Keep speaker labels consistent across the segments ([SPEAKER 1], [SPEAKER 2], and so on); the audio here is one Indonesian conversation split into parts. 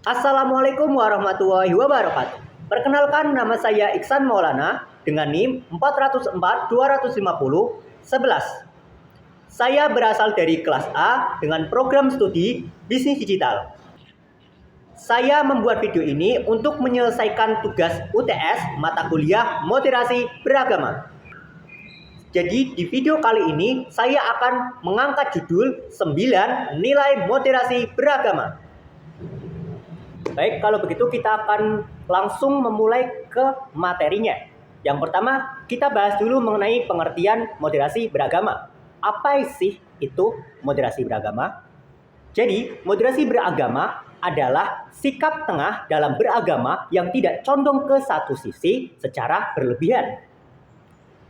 [SPEAKER 1] Assalamualaikum warahmatullahi wabarakatuh. Perkenalkan, nama saya Iksan Maulana dengan NIM 404 250 11. Saya berasal dari kelas A dengan program studi Bisnis Digital. Saya membuat video ini untuk menyelesaikan tugas UTS mata kuliah Moderasi Beragama. Jadi di video kali ini saya akan mengangkat judul 9 nilai moderasi beragama. Baik, kalau begitu kita akan langsung memulai ke materinya. Yang pertama, kita bahas dulu mengenai pengertian moderasi beragama. Apa sih itu moderasi beragama? Jadi, moderasi beragama adalah sikap tengah dalam beragama yang tidak condong ke satu sisi secara berlebihan.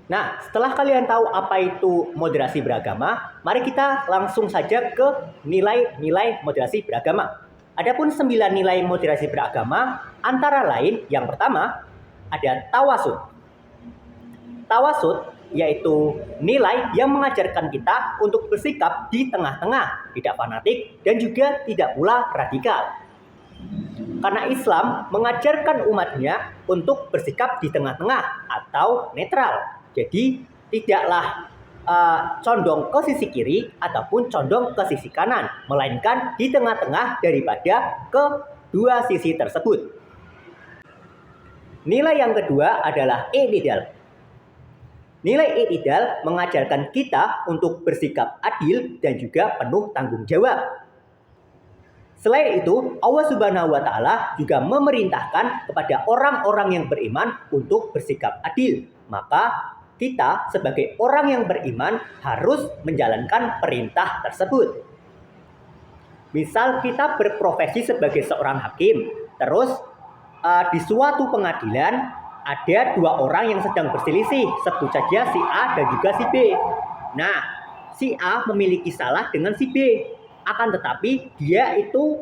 [SPEAKER 1] Nah, setelah kalian tahu apa itu moderasi beragama, mari kita langsung saja ke nilai-nilai moderasi beragama. Adapun 9 nilai moderasi beragama, antara lain yang pertama ada tawasud. Tawasud yaitu nilai yang mengajarkan kita untuk bersikap di tengah-tengah, tidak fanatik dan juga tidak pula radikal. Karena Islam mengajarkan umatnya untuk bersikap di tengah-tengah atau netral. Jadi tidaklah condong ke sisi kiri ataupun condong ke sisi kanan, melainkan di tengah-tengah daripada kedua sisi tersebut. Nilai yang kedua adalah i'tidal. Nilai i'tidal mengajarkan kita untuk bersikap adil dan juga penuh tanggung jawab. Selain itu, Allah Subhanahu wa Ta'ala juga memerintahkan kepada orang-orang yang beriman untuk bersikap adil. Maka kita sebagai orang yang beriman harus menjalankan perintah tersebut. Misal kita berprofesi sebagai seorang hakim, terus di suatu pengadilan ada dua orang yang sedang berselisih, sebut saja si A dan juga si B. Nah, si A memiliki salah dengan si B, akan tetapi dia itu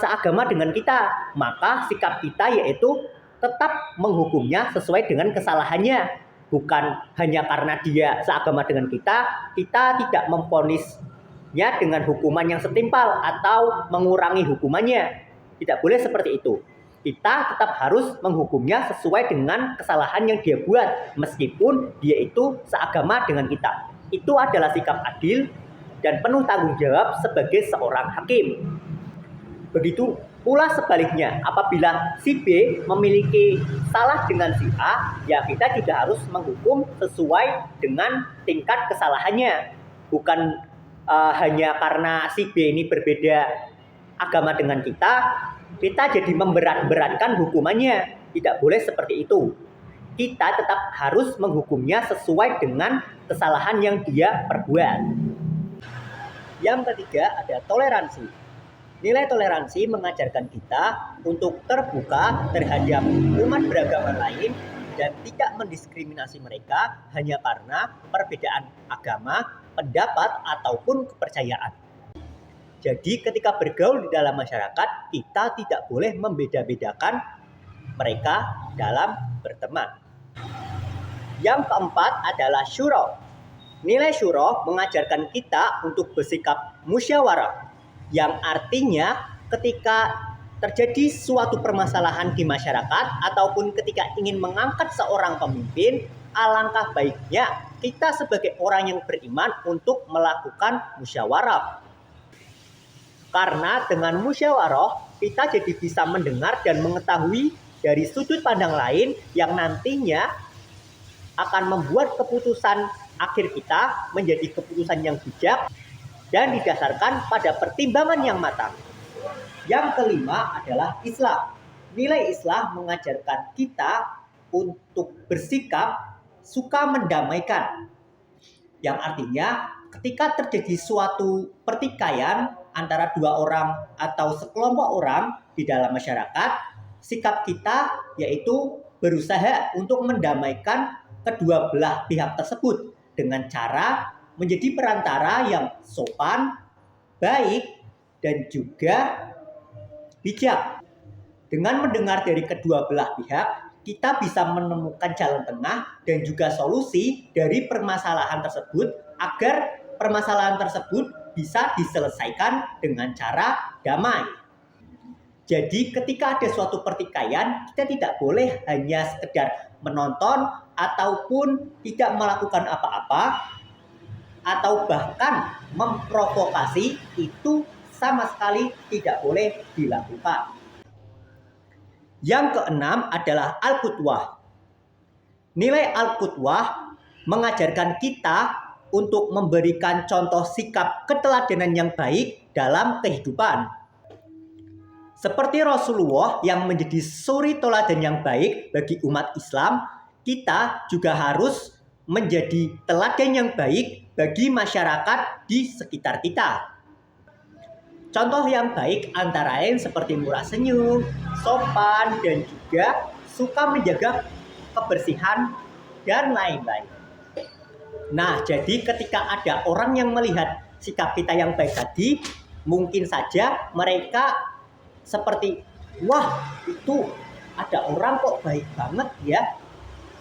[SPEAKER 1] seagama dengan kita, maka sikap kita yaitu tetap menghukumnya sesuai dengan kesalahannya. Bukan hanya karena dia seagama dengan kita tidak memvonisnya dengan hukuman yang setimpal atau mengurangi hukumannya. Tidak boleh seperti itu. Kita tetap harus menghukumnya sesuai dengan kesalahan yang dia buat, meskipun dia itu seagama dengan kita. Itu adalah sikap adil dan penuh tanggung jawab sebagai seorang hakim. Begitu pula sebaliknya, apabila si B memiliki salah dengan si A, ya kita juga harus menghukum sesuai dengan tingkat kesalahannya. Bukan hanya karena si B ini berbeda agama dengan kita jadi memberat-beratkan hukumannya. Tidak boleh seperti itu. Kita tetap harus menghukumnya sesuai dengan kesalahan yang dia perbuat. Yang ketiga ada toleransi. Nilai toleransi mengajarkan kita untuk terbuka terhadap umat beragama lain dan tidak mendiskriminasi mereka hanya karena perbedaan agama, pendapat, ataupun kepercayaan. Jadi ketika bergaul di dalam masyarakat, kita tidak boleh membeda-bedakan mereka dalam berteman. Yang keempat adalah syura. Nilai syura mengajarkan kita untuk bersikap musyawarah, yang artinya ketika terjadi suatu permasalahan di masyarakat ataupun ketika ingin mengangkat seorang pemimpin, alangkah baiknya kita sebagai orang yang beriman untuk melakukan musyawarah. Karena dengan musyawarah kita jadi bisa mendengar dan mengetahui dari sudut pandang lain yang nantinya akan membuat keputusan akhir kita menjadi keputusan yang bijak dan didasarkan pada pertimbangan yang matang. Yang kelima adalah Islam. Nilai Islam mengajarkan kita untuk bersikap suka mendamaikan. Yang artinya ketika terjadi suatu pertikaian antara dua orang atau sekelompok orang di dalam masyarakat, sikap kita yaitu berusaha untuk mendamaikan kedua belah pihak tersebut dengan cara menjadi perantara yang sopan, baik, dan juga bijak. Dengan mendengar dari kedua belah pihak, kita bisa menemukan jalan tengah dan juga solusi dari permasalahan tersebut agar permasalahan tersebut bisa diselesaikan dengan cara damai. Jadi ketika ada suatu pertikaian, kita tidak boleh hanya sekedar menonton ataupun tidak melakukan apa-apa atau bahkan memprovokasi, itu sama sekali tidak boleh dilakukan. Yang keenam adalah al-qudwah. Nilai al-qudwah mengajarkan kita untuk memberikan contoh sikap keteladanan yang baik dalam kehidupan. Seperti Rasulullah yang menjadi suri teladan yang baik bagi umat Islam, kita juga harus menjadi teladan yang baik bagi masyarakat di sekitar kita. Contoh yang baik antara lain seperti murah senyum, sopan, dan juga suka menjaga kebersihan, dan lain-lain. Nah, jadi ketika ada orang yang melihat sikap kita yang baik tadi, mungkin saja mereka seperti, wah itu ada orang kok baik banget ya,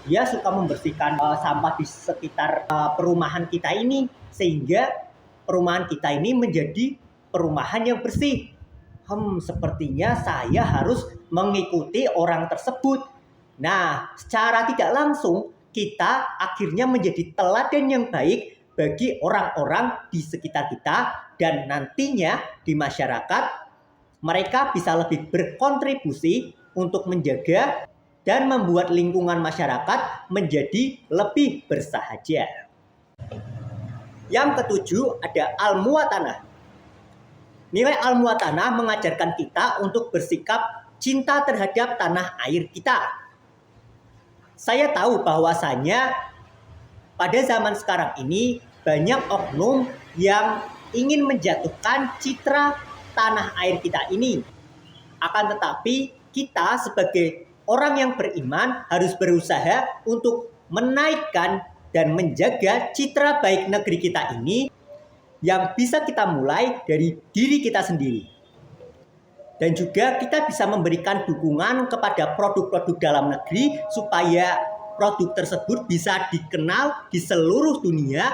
[SPEAKER 1] dia suka membersihkan sampah di sekitar perumahan kita ini, sehingga perumahan kita ini menjadi perumahan yang bersih. Sepertinya saya harus mengikuti orang tersebut. Nah, secara tidak langsung kita akhirnya menjadi teladan yang baik bagi orang-orang di sekitar kita, dan nantinya di masyarakat mereka bisa lebih berkontribusi untuk menjaga dan membuat lingkungan masyarakat menjadi lebih bersahaja. Yang ketujuh ada al-muwatanah. Nilai al-muwatanah mengajarkan kita untuk bersikap cinta terhadap tanah air kita. Saya tahu bahwasanya pada zaman sekarang ini banyak oknum yang ingin menjatuhkan citra tanah air kita ini. Akan tetapi kita sebagai orang yang beriman harus berusaha untuk menaikkan dan menjaga citra baik negeri kita ini, yang bisa kita mulai dari diri kita sendiri. Dan juga kita bisa memberikan dukungan kepada produk-produk dalam negeri supaya produk tersebut bisa dikenal di seluruh dunia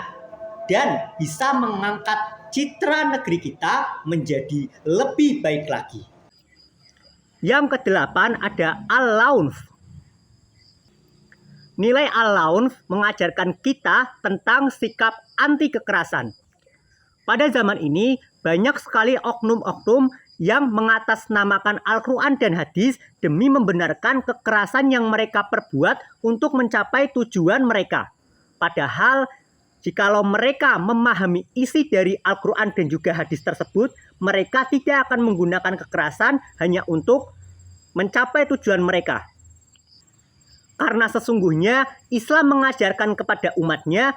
[SPEAKER 1] dan bisa mengangkat citra negeri kita menjadi lebih baik lagi. Yang kedelapan ada al-launf. Nilai al-launf mengajarkan kita tentang sikap anti kekerasan. Pada zaman ini banyak sekali oknum-oknum yang mengatasnamakan Al-Quran dan hadis demi membenarkan kekerasan yang mereka perbuat untuk mencapai tujuan mereka. Padahal jikalau mereka memahami isi dari Al-Quran dan juga hadis tersebut, mereka tidak akan menggunakan kekerasan hanya untuk mencapai tujuan mereka. Karena sesungguhnya Islam mengajarkan kepada umatnya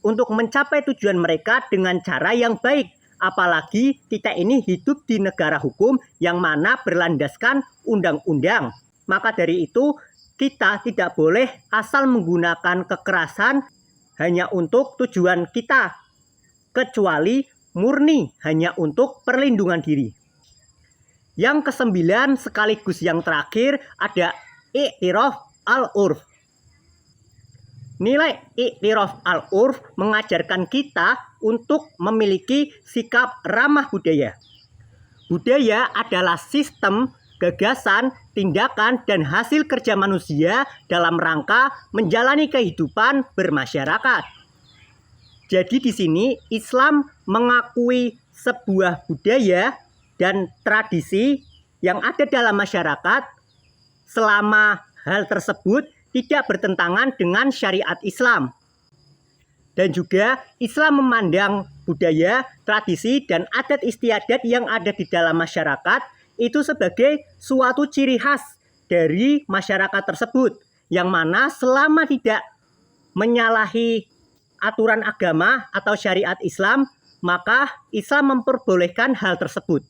[SPEAKER 1] untuk mencapai tujuan mereka dengan cara yang baik. Apalagi kita ini hidup di negara hukum yang mana berlandaskan undang-undang. Maka dari itu kita tidak boleh asal menggunakan kekerasan hanya untuk tujuan kita, kecuali murni hanya untuk perlindungan diri. Yang kesembilan sekaligus yang terakhir ada i'tiraf al-urf. Nilai i'tiraf al-urf mengajarkan kita untuk memiliki sikap ramah budaya. Budaya adalah sistem, gagasan, tindakan, dan hasil kerja manusia dalam rangka menjalani kehidupan bermasyarakat. Jadi di sini Islam mengakui sebuah budaya dan tradisi yang ada dalam masyarakat selama hal tersebut tidak bertentangan dengan syariat Islam. Dan juga Islam memandang budaya, tradisi, dan adat istiadat yang ada di dalam masyarakat itu sebagai suatu ciri khas dari masyarakat tersebut, yang mana selama tidak menyalahi aturan agama atau syariat Islam, maka Islam memperbolehkan hal tersebut.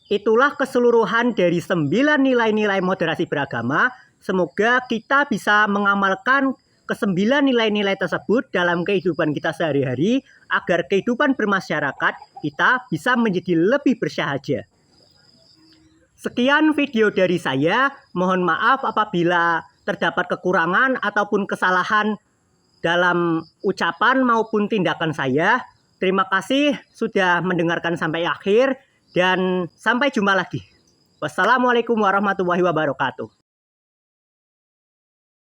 [SPEAKER 1] Itulah keseluruhan dari 9 nilai-nilai moderasi beragama. Semoga kita bisa mengamalkan ke-9 nilai-nilai tersebut dalam kehidupan kita sehari-hari, agar kehidupan bermasyarakat kita bisa menjadi lebih bersahaja. Sekian video dari saya. Mohon maaf apabila terdapat kekurangan ataupun kesalahan dalam ucapan maupun tindakan saya. Terima kasih sudah mendengarkan sampai akhir. Dan sampai jumpa lagi. Wassalamualaikum warahmatullahi wabarakatuh.